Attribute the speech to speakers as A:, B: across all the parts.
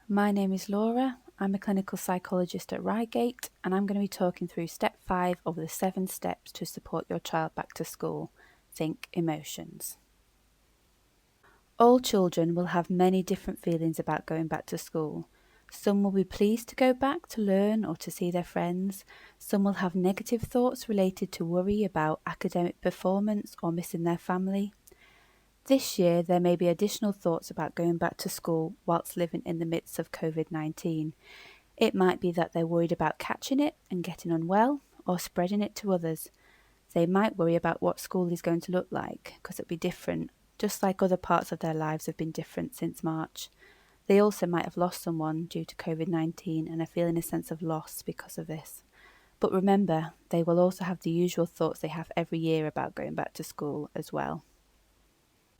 A: My name is Laura. I'm a clinical psychologist at Reigate, and I'm going to be talking through step 5 of the 7 steps to support your child back to school. Think emotions. All children will have many different feelings about going back to school. Some will be pleased to go back to learn or to see their friends. Some will have negative thoughts related to worry about academic performance or missing their family. This year, there may be additional thoughts about going back to school whilst living in the midst of COVID-19. It might be that they're worried about catching it and getting unwell or spreading it to others. They might worry about what school is going to look like because it'll be different, just like other parts of their lives have been different since March. They also might have lost someone due to COVID-19 and are feeling a sense of loss because of this. But remember, they will also have the usual thoughts they have every year about going back to school as well.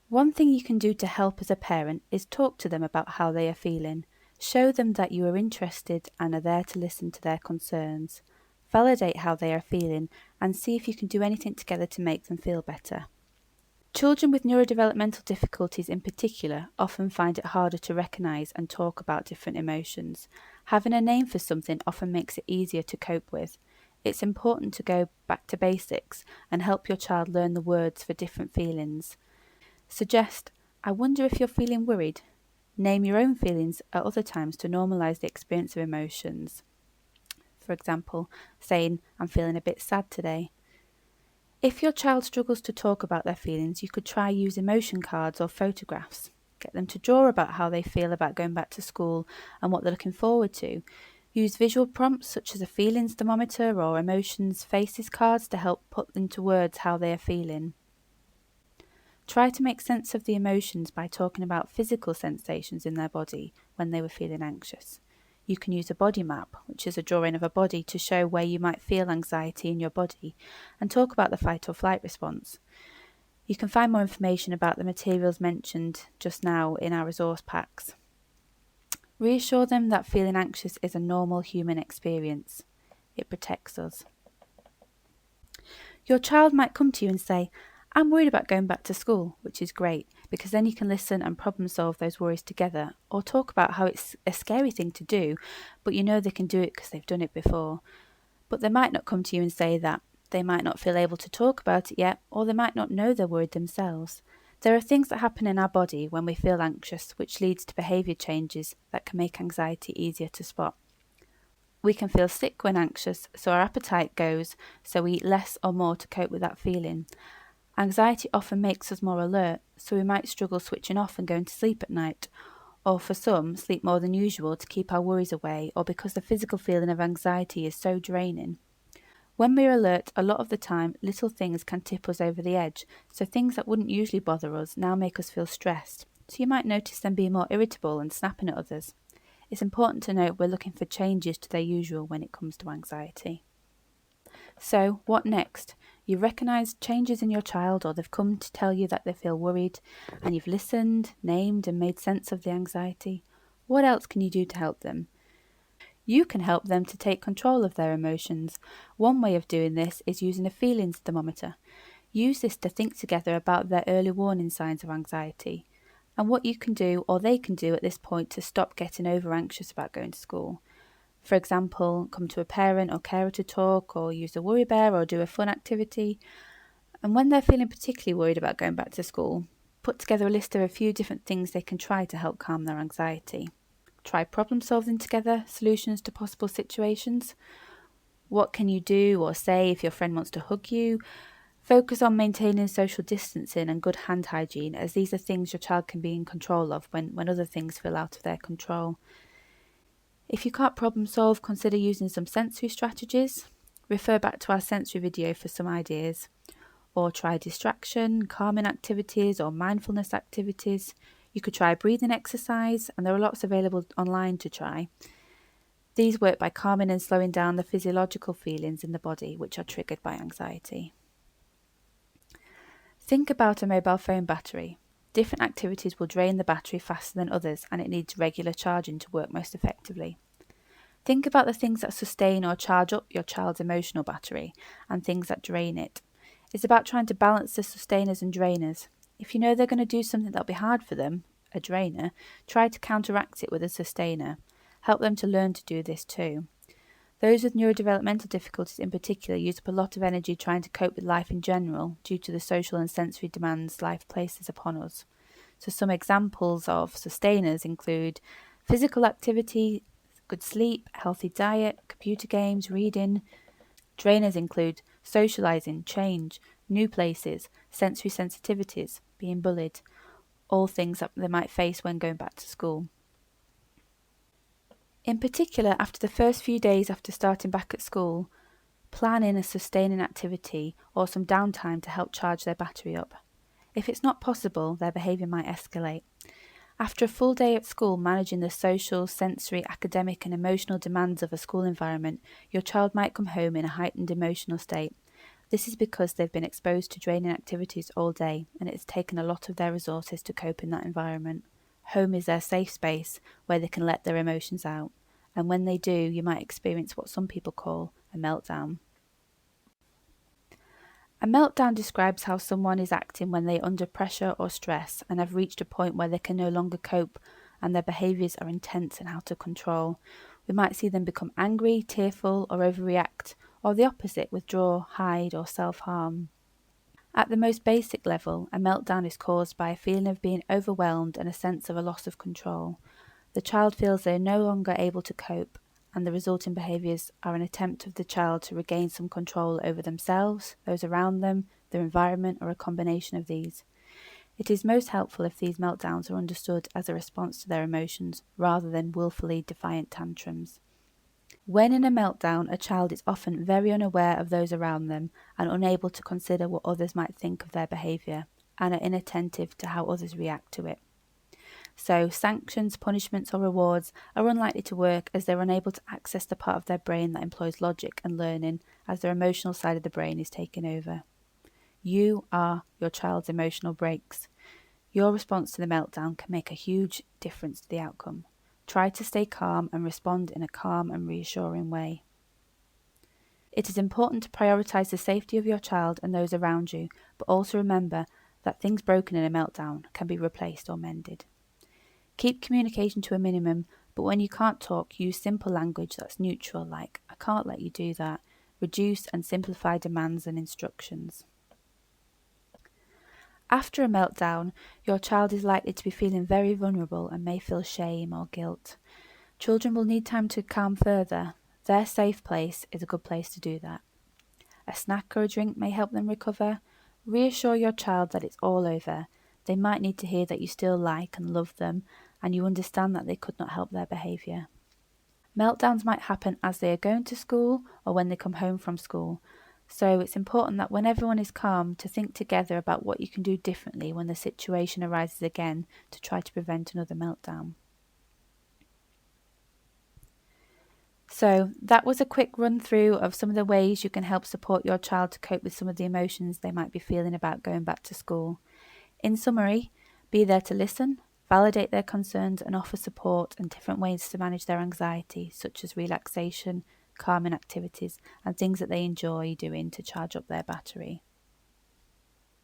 A: One thing you can do to help as a parent is talk to them about how they are feeling. Show them that you are interested and are there to listen to their concerns. Validate how they are feeling and see if you can do anything together to make them feel better. Children with neurodevelopmental difficulties in particular often find it harder to recognise and talk about different emotions. Having a name for something often makes it easier to cope with. It's important to go back to basics and help your child learn the words for different feelings. Suggest, I wonder if you're feeling worried. Name your own feelings at other times to normalise the experience of emotions. For example, saying, I'm feeling a bit sad today. If your child struggles to talk about their feelings, you could try use emotion cards or photographs. Get them to draw about how they feel about going back to school and what they're looking forward to. Use visual prompts such as a feelings thermometer or emotions faces cards to help put into words how they are feeling. Try to make sense of the emotions by talking about physical sensations in their body when they were feeling anxious. You can use a body map, which is a drawing of a body to show where you might feel anxiety in your body, and talk about the fight or flight response. You can find more information about the materials mentioned just now in our resource packs. Reassure them that feeling anxious is a normal human experience. It protects us. Your child might come to you and say, I'm worried about going back to school, which is great, because then you can listen and problem solve those worries together, or talk about how it's a scary thing to do, but you know they can do it because they've done it before. But they might not come to you and say that. They might not feel able to talk about it yet, or they might not know they're worried themselves. There are things that happen in our body when we feel anxious, which leads to behaviour changes that can make anxiety easier to spot. We can feel sick when anxious, so our appetite goes, so we eat less or more to cope with that feeling. Anxiety often makes us more alert, so we might struggle switching off and going to sleep at night, or for some, sleep more than usual to keep our worries away, or because the physical feeling of anxiety is so draining. When we're alert, a lot of the time, little things can tip us over the edge, so things that wouldn't usually bother us now make us feel stressed, so you might notice them being more irritable and snapping at others. It's important to note we're looking for changes to their usual when it comes to anxiety. So, what next? You've recognised changes in your child, or they've come to tell you that they feel worried, and you've listened, named, and made sense of the anxiety. What else can you do to help them? You can help them to take control of their emotions. One way of doing this is using a feelings thermometer. Use this to think together about their early warning signs of anxiety, and what you can do or they can do at this point to stop getting over anxious about going to school. For example, come to a parent or carer to talk, or use a worry bear or do a fun activity. And when they're feeling particularly worried about going back to school, put together a list of a few different things they can try to help calm their anxiety. Try problem solving together, solutions to possible situations. What can you do or say if your friend wants to hug you? Focus on maintaining social distancing and good hand hygiene, as these are things your child can be in control of when other things feel out of their control. If you can't problem solve, consider using some sensory strategies. Refer back to our sensory video for some ideas. Or try distraction, calming activities, or mindfulness activities. You could try breathing exercise, and there are lots available online to try. These work by calming and slowing down the physiological feelings in the body which are triggered by anxiety. Think about a mobile phone battery. Different activities will drain the battery faster than others, and it needs regular charging to work most effectively. Think about the things that sustain or charge up your child's emotional battery and things that drain it. It's about trying to balance the sustainers and drainers. If you know they're going to do something that'll be hard for them, a drainer, try to counteract it with a sustainer. Help them to learn to do this too. Those with neurodevelopmental difficulties in particular use up a lot of energy trying to cope with life in general due to the social and sensory demands life places upon us. So some examples of sustainers include physical activity, good sleep, healthy diet, computer games, reading. Drainers include socializing, change, new places, sensory sensitivities, being bullied, all things that they might face when going back to school. In particular, after the first few days after starting back at school, plan in a sustaining activity or some downtime to help charge their battery up. If it's not possible, their behaviour might escalate. After a full day at school managing the social, sensory, academic and emotional demands of a school environment, your child might come home in a heightened emotional state. This is because they've been exposed to draining activities all day and it has taken a lot of their resources to cope in that environment. Home is their safe space where they can let their emotions out, and when they do, you might experience what some people call a meltdown. A meltdown describes how someone is acting when they are under pressure or stress and have reached a point where they can no longer cope and their behaviours are intense and out of control. We might see them become angry, tearful or overreact, or the opposite, withdraw, hide or self-harm. At the most basic level, a meltdown is caused by a feeling of being overwhelmed and a sense of a loss of control. The child feels they are no longer able to cope, and the resulting behaviours are an attempt of the child to regain some control over themselves, those around them, their environment, or a combination of these. It is most helpful if these meltdowns are understood as a response to their emotions, rather than willfully defiant tantrums. When in a meltdown, a child is often very unaware of those around them and unable to consider what others might think of their behaviour, and are inattentive to how others react to it. So sanctions, punishments or rewards are unlikely to work as they're unable to access the part of their brain that employs logic and learning, as their emotional side of the brain is taken over. You are your child's emotional brakes. Your response to the meltdown can make a huge difference to the outcome. Try to stay calm and respond in a calm and reassuring way. It is important to prioritise the safety of your child and those around you, but also remember that things broken in a meltdown can be replaced or mended. Keep communication to a minimum, but when you can't talk, use simple language that's neutral, like, I can't let you do that. Reduce and simplify demands and instructions. After a meltdown, your child is likely to be feeling very vulnerable and may feel shame or guilt. Children will need time to calm further. Their safe place is a good place to do that. A snack or a drink may help them recover. Reassure your child that it's all over. They might need to hear that you still like and love them, and you understand that they could not help their behaviour. Meltdowns might happen as they are going to school or when they come home from school. So it's important that when everyone is calm, to think together about what you can do differently when the situation arises again to try to prevent another meltdown. So that was a quick run through of some of the ways you can help support your child to cope with some of the emotions they might be feeling about going back to school. In summary, be there to listen, validate their concerns and offer support and different ways to manage their anxiety, such as relaxation, calming activities and things that they enjoy doing to charge up their battery.